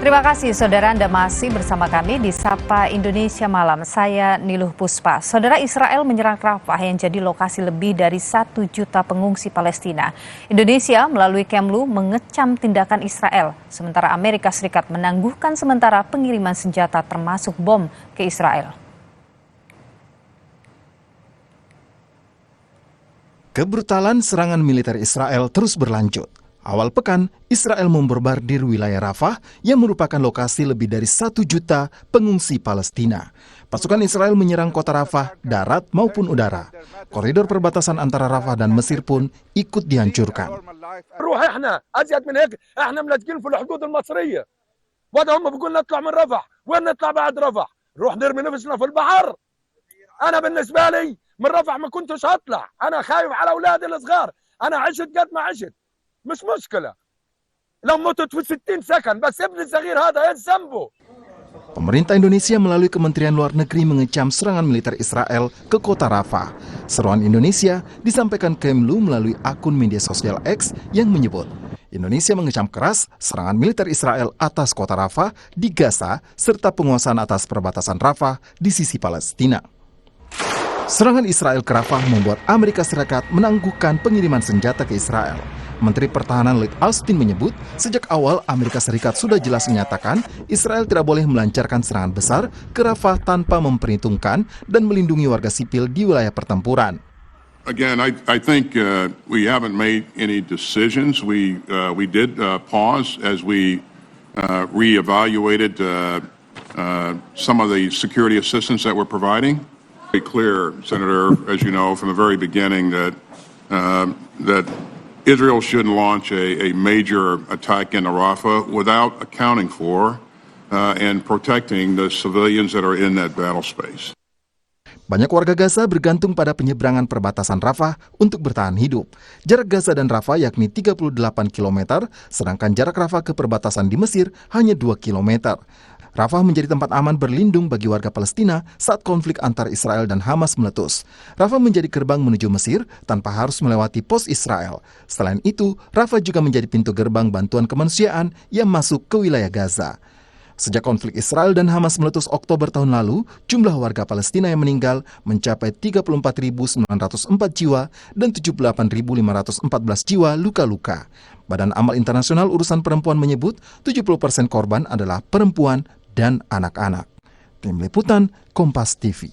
Terima kasih saudara, Anda masih bersama kami di Sapa Indonesia Malam. Saya Niluh Puspa. Saudara, Israel menyerang Rafah yang jadi lokasi lebih dari 1 juta pengungsi Palestina. Indonesia melalui Kemlu mengecam tindakan Israel, sementara Amerika Serikat menangguhkan sementara pengiriman senjata termasuk bom ke Israel. Kebrutalan serangan militer Israel terus berlanjut. Awal pekan, Israel memborbardir wilayah Rafah yang merupakan lokasi lebih dari 1 juta pengungsi Palestina. Pasukan Israel menyerang kota Rafah, darat maupun udara. Koridor perbatasan antara Rafah dan Mesir pun ikut dihancurkan. مش مشكلة لو متت في 60 سكن بس ابني الصغير هذا ايش ذنبه. Pemerintah Indonesia melalui Kementerian Luar Negeri mengecam serangan militer Israel ke kota Rafah. Seruan Indonesia disampaikan Kemlu melalui akun media sosial X yang menyebut Indonesia mengecam keras serangan militer Israel atas kota Rafah di Gaza serta penguasaan atas perbatasan Rafah di sisi Palestina. Serangan Israel ke Rafah membuat Amerika Serikat menangguhkan pengiriman senjata ke Israel. Menteri Pertahanan Lloyd Austin menyebut, sejak awal Amerika Serikat sudah jelas menyatakan Israel tidak boleh melancarkan serangan besar ke Rafah tanpa memperhitungkan dan melindungi warga sipil di wilayah pertempuran. Again, I think we haven't made any decisions. We did pause as we reevaluated some of the security assistance that we're providing. Very clear, Senator, as you know, from the very beginning that Israel shouldn't launch a major attack in Rafah without accounting for and protecting the civilians that are in that battle space. Banyak warga Gaza bergantung pada penyeberangan perbatasan Rafah untuk bertahan hidup. Jarak Gaza dan Rafah yakni 38 km, sedangkan jarak Rafah ke perbatasan di Mesir hanya 2 km. Rafah menjadi tempat aman berlindung bagi warga Palestina saat konflik antar Israel dan Hamas meletus. Rafah menjadi gerbang menuju Mesir tanpa harus melewati pos Israel. Selain itu, Rafah juga menjadi pintu gerbang bantuan kemanusiaan yang masuk ke wilayah Gaza. Sejak konflik Israel dan Hamas meletus Oktober tahun lalu, jumlah warga Palestina yang meninggal mencapai 34.904 jiwa dan 78.514 jiwa luka-luka. Badan Amal Internasional Urusan Perempuan menyebut 70% korban adalah perempuan dan anak-anak. Tim Liputan, Kompas TV.